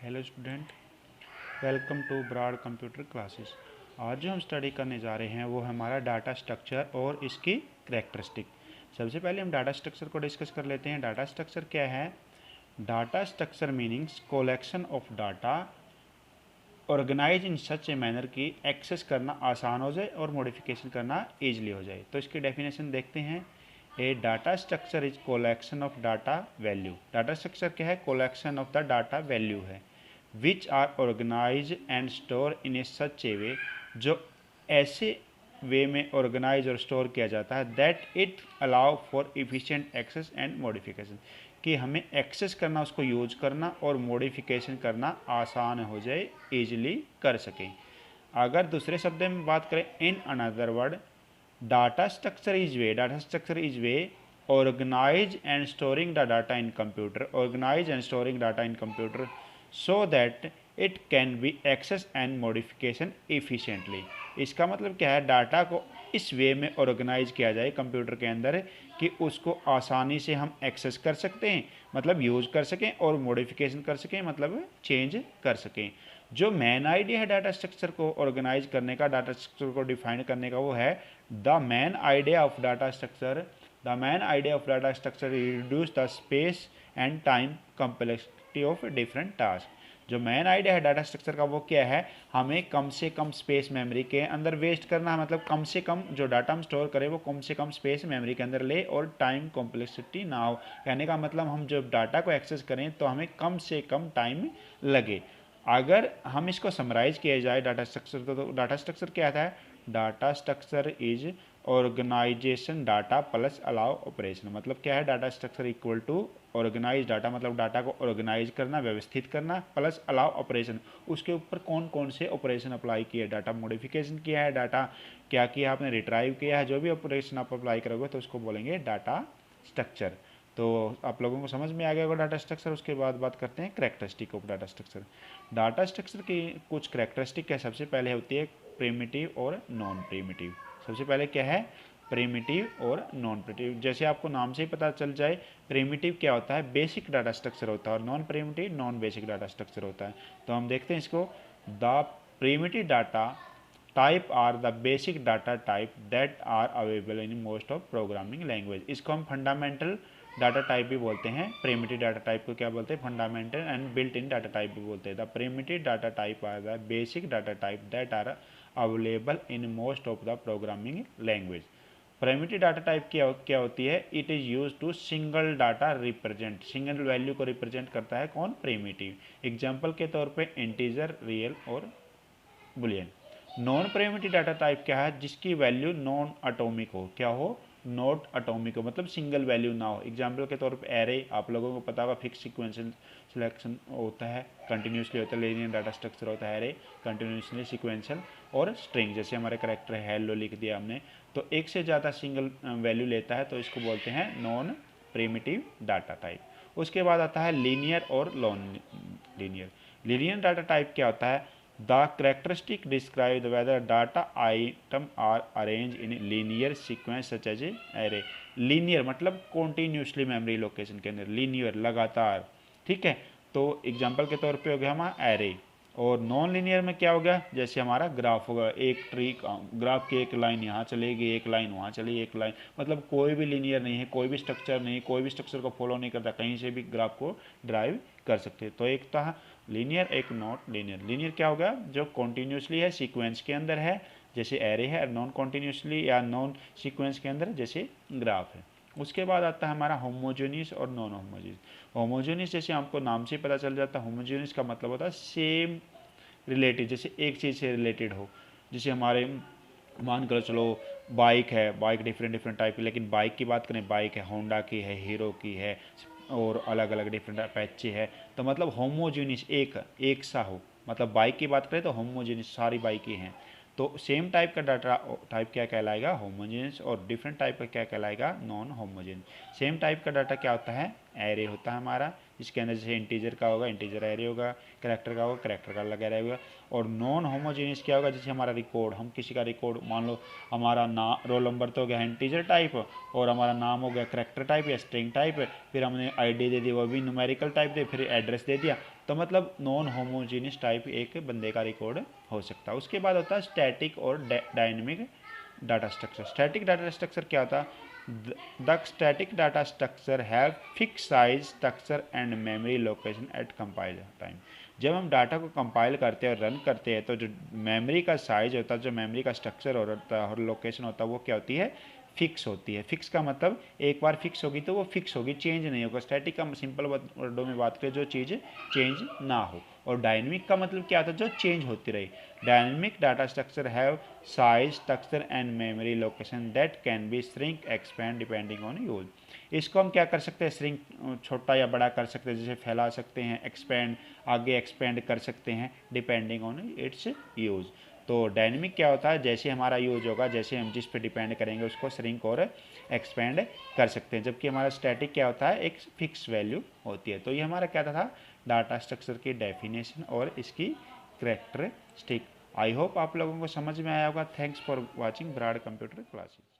Hello student, welcome to Broad computer classes. आज जो हम स्टडी करने जा रहे हैं वो हमारा डाटा स्ट्रक्चर और इसकी कैरेक्टरिस्टिक। सबसे पहले हम डाटा स्ट्रक्चर को डिस्कस कर लेते हैं। डाटा स्ट्रक्चर क्या है? Data structure meanings collection of data organise in such a manner कि एक्सेस करना आसान हो जाए और मॉडिफिकेशन करना ईजिली हो जाए। तो इसकी डेफिनेशन देखते हैं। A data structure is collection of data value. Data structure क्या है? Collection of the data value है which are organize and store in a such a way, जो ऐसे वे में ऑर्गेनाइज और स्टोर किया जाता है that it allow for efficient access and modification, कि हमें एक्सेस करना, उसको यूज करना और मॉडिफिकेशन करना आसान हो जाए, ईजिली कर सकें। अगर दूसरे शब्द में बात करें, in another word, data structure is way organise and storing the data in computer, organise and storing data in computer so that it can be access and modification efficiently. इसका मतलब क्या है? डाटा को इस वे में ऑर्गेनाइज किया जाए computer के अंदर कि उसको आसानी से हम एक्सेस कर सकते हैं, मतलब यूज कर सकें, और मॉडिफिकेशन कर सकें, मतलब चेंज कर सकें। जो मेन आइडिया है डाटा स्ट्रक्चर को ऑर्गेनाइज करने का, डाटा स्ट्रक्चर को डिफाइन करने का, वो है the main idea of data structure. The main idea of data structure reduce the space and time complexity of different task. जो मेन आइडिया है डाटा स्ट्रक्चर का वो क्या है? हमें कम से कम स्पेस मेमोरी के अंदर वेस्ट करना है, मतलब कम से कम जो डाटा हम स्टोर करें वो कम से कम स्पेस मेमोरी के अंदर ले और टाइम कॉम्प्लेक्सिटी ना हो। कहने का मतलब हम जब डाटा को एक्सेस करें तो हमें कम से कम टाइम लगे। अगर हम इसको समराइज किया जाए डाटा स्ट्रक्चर तो डाटा स्ट्रक्चर क्या आता है? Data structure is organisation data plus allow operation. मतलब क्या है? Data structure equal to organise data, मतलब डाटा को ऑर्गेनाइज करना, व्यवस्थित करना, प्लस अलाउ ऑपरेशन। उसके ऊपर कौन कौन से ऑपरेशन अप्लाई किए? डाटा मॉडिफिकेशन किया है, डाटा क्या किया आपने, रिट्राइव किया है, जो भी ऑपरेशन आप अप्लाई करोगे तो उसको बोलेंगे डाटा स्ट्रक्चर। तो आप लोगों को समझ में आ गया होगा डाटा स्ट्रक्चर। उसके बाद बात करते हैं characteristic of data structure. Data structure की कुछ कैरेक्टरिस्टिक क्या? सबसे पहले होती है प्रिमिटिव और नॉन प्रिमिटिव। सबसे पहले क्या है? प्रिमिटिव और नॉन प्रिमिटिव। जैसे आपको नाम से ही पता चल जाए, प्रिमिटिव क्या होता है? बेसिक डाटा स्ट्रक्चर होता है, और non primitive non basic data structure होता है। तो हम देखते हैं इसको। The primitive data type are the basic data type that are available in most of programming language. इसको हम फंडामेंटल डाटा टाइप भी बोलते हैं। प्रिमिटिव डाटा टाइप को क्या बोलते हैं? Fundamental and built in data type भी बोलते हैं। The primitive data type are the basic data type that are available in most of the programming language. Primitive data type क्या होती है? It is use to single data represent, single value को represent करता है कौन? Primitive. Example के तौर पे इंटीजर, रियल और boolean. Non primitive data type क्या है? जिसकी वैल्यू नॉन एटॉमिक हो। क्या हो? नॉट एटॉमिक हो, मतलब सिंगल वैल्यू ना हो। एग्जाम्पल के तौर पे एरे, आप लोगों को पता होगा, फिक्स सीक्वेंशियल सिलेक्शन होता है, कंटिन्यूसली होता है, लीनियर डाटा स्ट्रक्चर होता है एरे, कंटिन्यूसली सीक्वेंशियल, और स्ट्रिंग। जैसे हमारे करेक्टर है हेलो लिख दिया हमने, तो एक से ज़्यादा सिंगल वैल्यू लेता है, तो इसको बोलते हैं नॉन प्रिमिटिव डाटा टाइप। उसके बाद आता है लीनियर और non linear. Linear data type क्या होता है? The characteristic describe whether data item are arranged in linear sequence such as array। linear मतलब continuously मेमोरी लोकेशन के अंदर, linear लगातार, ठीक है। तो एग्जांपल के तौर पे हो गया हमारा array। और नॉन लीनियर में क्या होगा? जैसे हमारा ग्राफ होगा, एक ट्री, ग्राफ की एक लाइन यहाँ चलेगी, एक लाइन वहाँ चली, एक लाइन, मतलब कोई भी लीनियर नहीं है, कोई भी स्ट्रक्चर नहीं, कोई भी स्ट्रक्चर को फॉलो नहीं करता, कहीं से भी ग्राफ को ड्राइव कर सकते हैं। तो एक था लीनियर, एक नॉट लीनियर। लीनियर क्या होगा? जो कॉन्टीन्यूसली है, सीक्वेंस के अंदर है, जैसे एरे है, नॉन कॉन्टीन्यूसली या नॉन सीक्वेंस के अंदर जैसे ग्राफ है। उसके बाद आता है हमारा होमोजेनियस और नॉन होमोजेनियस। होमोजेनियस जैसे हमको नाम से पता चल जाता है, होमोजेनियस का मतलब होता है सेम रिलेटेड, जैसे एक चीज़ से रिलेटेड हो। जैसे हमारे मान कर चलो बाइक है, बाइक डिफरेंट टाइप की, लेकिन बाइक की बात करें, बाइक है होंडा की है, हीरो की है, और अलग अलग डिफरेंट अपेचे है। तो मतलब होमोजेनियस एक सा हो, मतलब बाइक की बात करें तो होमोजेनियस सारी बाइकें हैं। तो सेम टाइप का डाटा टाइप क्या कहलाएगा? होमोजेनियस। और डिफरेंट टाइप का क्या कहलाएगा? Non homogeneous. सेम टाइप का डाटा क्या होता है? एरे होता है हमारा, इसके अंदर जैसे इंटीजर का होगा इंटीजर एरे होगा, कैरेक्टर का होगा कैरेक्टर का अलग एरे होगा। और नॉन होमोजेनियस क्या होगा? जैसे हमारा रिकॉर्ड, हम किसी का रिकॉर्ड, मान लो हमारा रोल नंबर तो हो गया इंटीजर टाइप, और हमारा नाम हो गया कैरेक्टर टाइप या स्ट्रिंग टाइप, फिर हमने आईडी दे दी वो भी न्यूमेरिकल टाइप दे, फिर एड्रेस दे दिया, तो मतलब नॉन होमोजीनियस टाइप एक बंदे का रिकॉर्ड हो सकता है। उसके बाद होता है स्टैटिक और dynamic data structure. Static data structure क्या होता है? The static data structure have fix size structure and memory location eight compile time. जब हम डाटा को कंपाइल करते हैं और रन करते हैं तो जो मेमोरी का साइज होता है, जो मेमोरी का स्ट्रक्चर होता है और लोकेशन होता है, वो क्या होती है? फिक्स होती है। फिक्स का मतलब एक बार फिक्स होगी तो वो फिक्स होगी, चेंज नहीं होगा। स्टैटिक का सिंपल वर्डों में बात करें, जो चीज़ चेंज ना हो। और डायनेमिक का मतलब क्या होता है? जो चेंज होती रही। Dynamic data structure have size structure and memory location that can be shrink expand depending on use. इसको हम क्या कर सकते हैं? श्रिंक छोटा या बड़ा कर सकते हैं, जैसे फैला सकते हैं, एक्सपेंड आगे एक्सपेंड कर सकते हैं डिपेंडिंग ऑन इट्स यूज़। तो डायनेमिक क्या होता है? जैसे हमारा यूज होगा, जैसे हम जिस पे डिपेंड करेंगे उसको श्रिंक और एक्सपेंड कर सकते हैं। जबकि हमारा स्टैटिक क्या होता है? एक फिक्स वैल्यू होती है। तो ये हमारा क्या था? डाटा स्ट्रक्चर की डेफिनेशन और इसकी कैरेक्टरिस्टिक। आई होप आप लोगों को समझ में आया होगा। Thanks for watching Broad computer classes.